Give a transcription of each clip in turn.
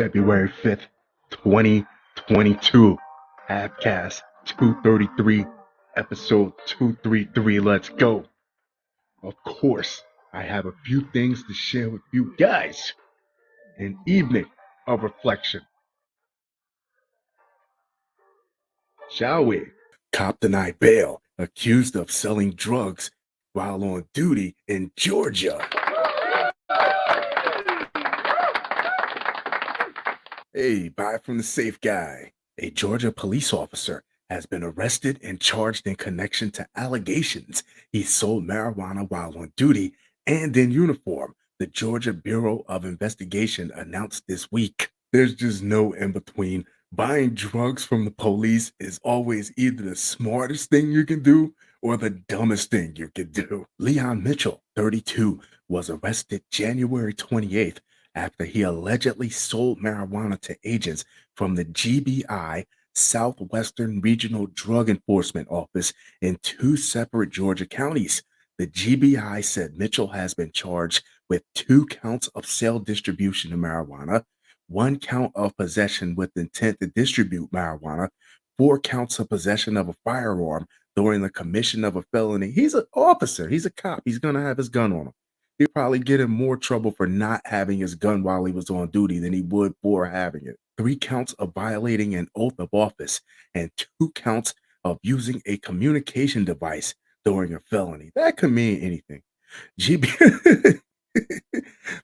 February 5th, 2022. Halfcast 233, episode 233. Let's go. Of course, I have a few things to share with you guys. An evening of reflection. Shall we? Cop denied bail, accused of selling drugs while on duty in Georgia. Hey, buy from the safe guy. A Georgia police officer has been arrested and charged in connection to allegations he sold marijuana while on duty and in uniform, the Georgia Bureau of Investigation announced this week. There's just no in between. Buying drugs from the police is always either the smartest thing you can do or the dumbest thing you can do. Leon Mitchell, 32, was arrested January 28th after he allegedly sold marijuana to agents from the GBI Southwestern Regional Drug Enforcement Office in two separate Georgia counties. The GBI said Mitchell has been charged with 2 counts of sale distribution of marijuana, 1 count of possession with intent to distribute marijuana, 4 counts of possession of a firearm during the commission of a felony. He's an officer, he's a cop, he's going to have his gun on him. He'd probably get in more trouble for not having his gun while he was on duty than he would for having it. 3 counts of violating an oath of office and 2 counts of using a communication device during a felony. That could mean anything. GB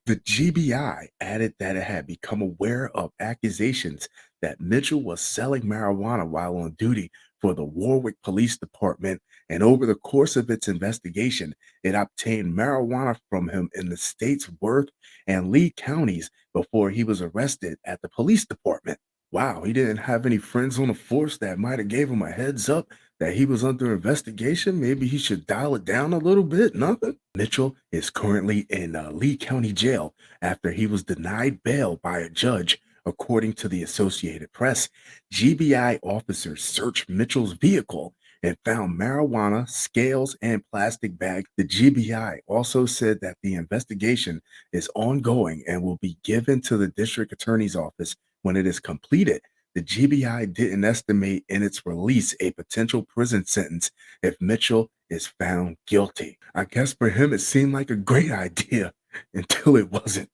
The GBI added that it had become aware of accusations that Mitchell was selling marijuana while on duty for the Warwick Police Department, and over the course of its investigation, it obtained marijuana from him in the state's Worth and Lee counties before he was arrested at the police department. Wow, he didn't have any friends on the force that might have gave him a heads up that he was under investigation. Maybe he should dial it down a little bit. Nothing. Mitchell is currently in Lee County Jail after he was denied bail by a judge, according to the Associated Press. GBI officers searched Mitchell's vehicle and found marijuana, scales, and plastic bags. The GBI also said that the investigation is ongoing and will be given to the district attorney's office when it is completed. The GBI didn't estimate in its release a potential prison sentence if Mitchell is found guilty. I guess for him it seemed like a great idea until it wasn't.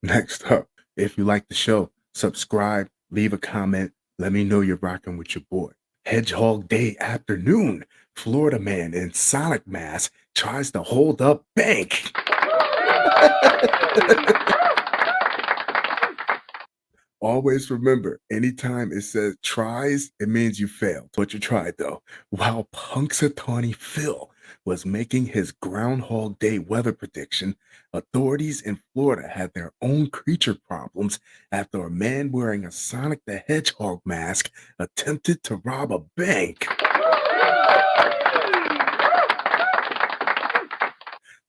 Next up, if you like the show, subscribe, leave a comment, let me know you're rocking with your boy. Hedgehog Day afternoon, Florida man in Sonic mask tries to hold up bank. Always remember, anytime it says tries, it means you failed. But you tried though. While Punxsutawney Phil was making his Groundhog Day weather prediction, authorities in Florida had their own creature problems after a man wearing a Sonic the Hedgehog mask attempted to rob a bank.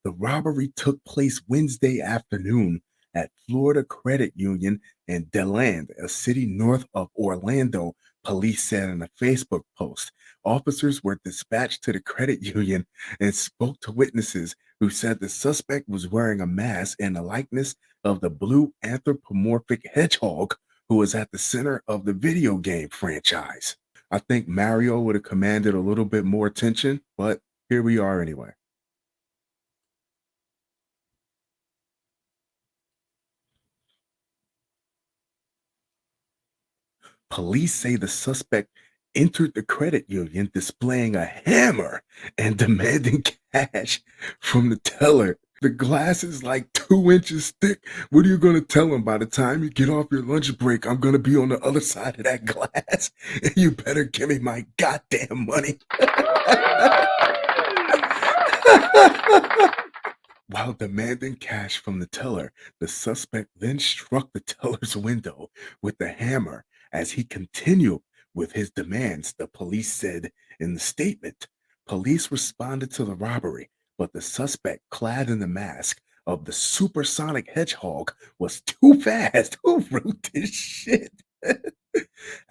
The robbery took place Wednesday afternoon at Florida Credit Union in DeLand, a city north of Orlando, police said in a Facebook post. Officers were dispatched to the credit union and spoke to witnesses who said the suspect was wearing a mask in the likeness of the blue anthropomorphic hedgehog who was at the center of the video game franchise. I think Mario would have commanded a little bit more attention, but here we are anyway. Police say the suspect entered the credit union displaying a hammer and demanding cash from the teller. The glass is like 2 inches thick. What are you going to tell him? By the time you get off your lunch break, I'm going to be on the other side of that glass, and you better give me my goddamn money. While demanding cash from the teller, the suspect then struck the teller's window with the hammer as he continued with his demands, the police said in the statement. Police responded to the robbery, but the suspect, clad in the mask of the supersonic hedgehog, was too fast. Who wrote this shit?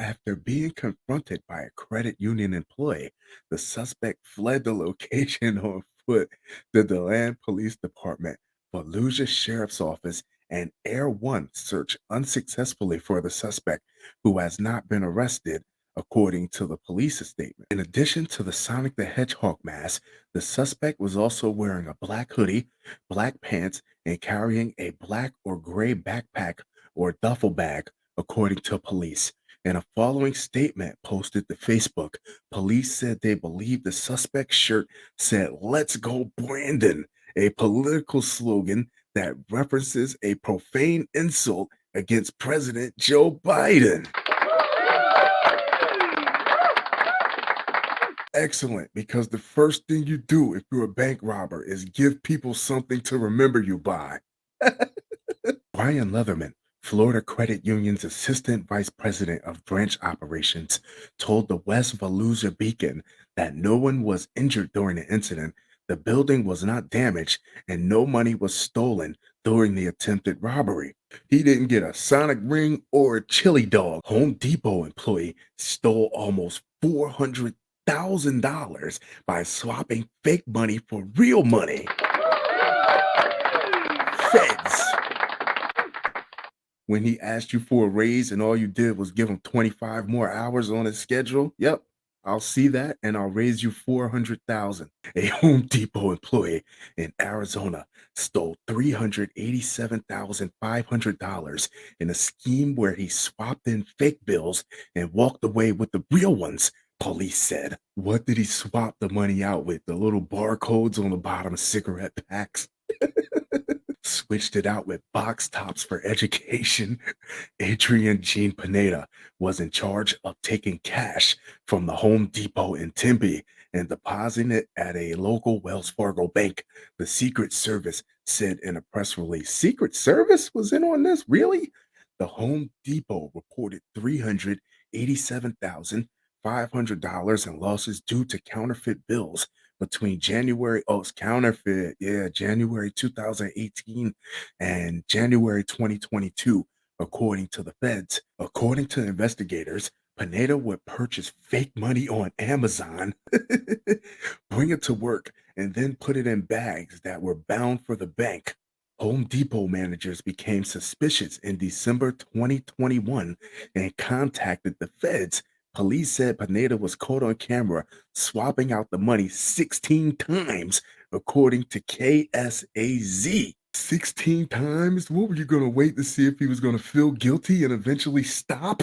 After being confronted by a credit union employee, the suspect fled the location on foot. The DeLand Police Department, Fallujah Sheriff's Office, and Air One searched unsuccessfully for the suspect, who has not been arrested, according to the police statement. In addition to the Sonic the Hedgehog mask, the suspect was also wearing a black hoodie, black pants, and carrying a black or gray backpack or duffel bag, according to police. In a following statement posted to Facebook, police said they believe the suspect's shirt said, "Let's go, Brandon," a political slogan that references a profane insult against President Joe Biden. Excellent, because the first thing you do if you're a bank robber is give people something to remember you by. Brian Leatherman, Florida Credit Union's Assistant Vice President of Branch Operations, told the West Volusia Beacon that no one was injured during the incident, the building was not damaged, and no money was stolen during the attempted robbery. He didn't get a Sonic ring or a chili dog. Home Depot employee stole almost $400,000 by swapping fake money for real money. Feds. When he asked you for a raise and all you did was give him 25 more hours on his schedule, yep, I'll see that and I'll raise you 400,000. A Home Depot employee in Arizona stole $387,500 in a scheme where he swapped in fake bills and walked away with the real ones, police said. What did he swap the money out with? The little barcodes on the bottom of cigarette packs? Switched it out with box tops for education. Adrian Jean Pineda was in charge of taking cash from the Home Depot in Tempe and depositing it at a local Wells Fargo bank. The Secret Service said in a press release. Secret Service was in on this? Really? The Home Depot reported $387,500 in losses due to counterfeit bills between it's counterfeit, yeah, January 2018 and January 2022, according to the feds. According to investigators, Pineda would purchase fake money on Amazon, bring it to work, and then put it in bags that were bound for the bank. Home Depot managers became suspicious in December 2021 and contacted the feds. Police said Pineda was caught on camera swapping out the money 16 times, according to KSAZ. 16 times? What were you going to wait to see if he was going to feel guilty and eventually stop?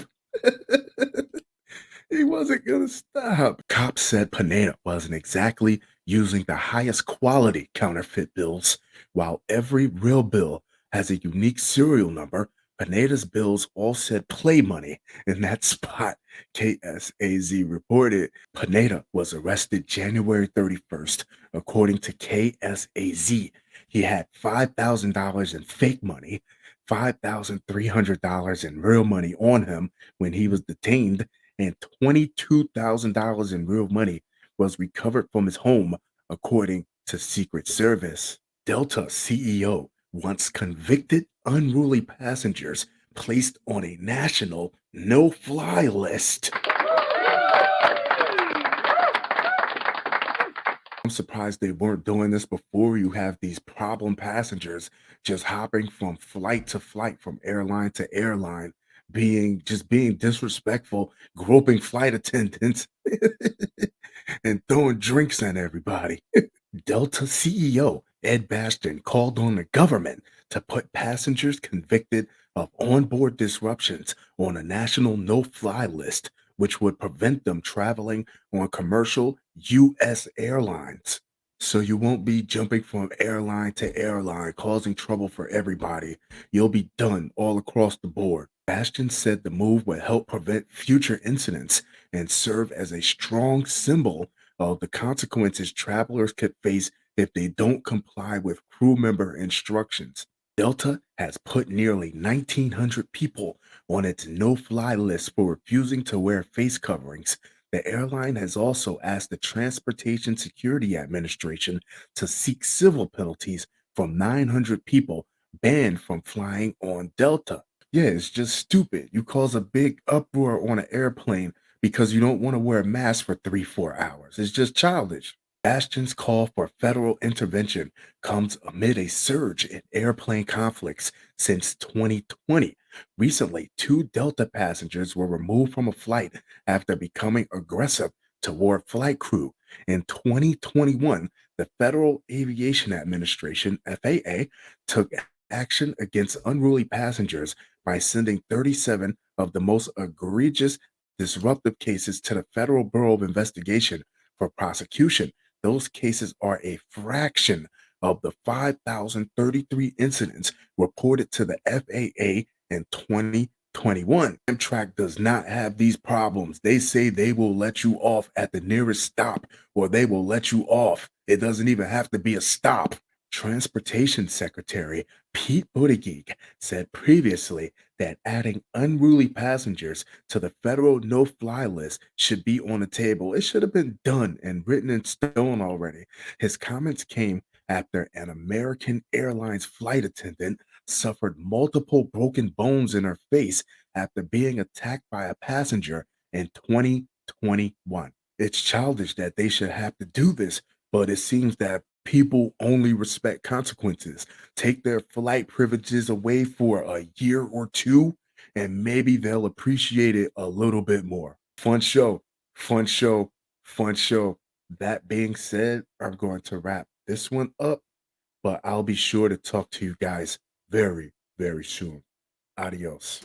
He wasn't going to stop. Cops said Pineda wasn't exactly using the highest quality counterfeit bills. While every real bill has a unique serial number, Pineda's bills all said play money in that spot. KSAZ reported Pineda was arrested January 31st. According to KSAZ, he had $5,000 in fake money, $5,300 in real money on him when he was detained, and $22,000 in real money was recovered from his home, according to Secret Service. Delta CEO wants convicted unruly passengers placed on a national no-fly list. I'm surprised they weren't doing this before. You have these problem passengers just hopping from flight to flight, from airline to airline, being disrespectful, groping flight attendants, and throwing drinks at everybody. Delta CEO Ed Bastian called on the government to put passengers convicted of onboard disruptions on a national no-fly list, which would prevent them traveling on commercial U.S. airlines. So you won't be jumping from airline to airline, causing trouble for everybody. You'll be done all across the board. Bastian said the move would help prevent future incidents and serve as a strong symbol of the consequences travelers could face if they don't comply with crew member instructions. Delta has put nearly 1,900 people on its no fly list for refusing to wear face coverings. The airline has also asked the Transportation Security Administration to seek civil penalties from 900 people banned from flying on Delta. Yeah, it's just stupid. You cause a big uproar on an airplane because you don't want to wear a mask for 3, 4 hours. It's just childish. Bastion's call for federal intervention comes amid a surge in airplane conflicts since 2020. Recently, two Delta passengers were removed from a flight after becoming aggressive toward flight crew. In 2021, the Federal Aviation Administration, FAA, took action against unruly passengers by sending 37 of the most egregious disruptive cases to the Federal Bureau of Investigation for prosecution. Those cases are a fraction of the 5,033 incidents reported to the FAA in 2021. Amtrak does not have these problems. They say they will let you off at the nearest stop or they will let you off. It doesn't even have to be a stop. Transportation Secretary Pete Buttigieg said previously that adding unruly passengers to the federal no fly list should be on the table. It should have been done and written in stone already. His comments came after an American Airlines flight attendant suffered multiple broken bones in her face after being attacked by a passenger in 2021. It's childish that they should have to do this, but it seems that people only respect consequences. Take their flight privileges away for a year or two, and maybe they'll appreciate it a little bit more. Fun show, fun show, fun show. That being said, I'm going to wrap this one up, but I'll be sure to talk to you guys very, very soon. Adios.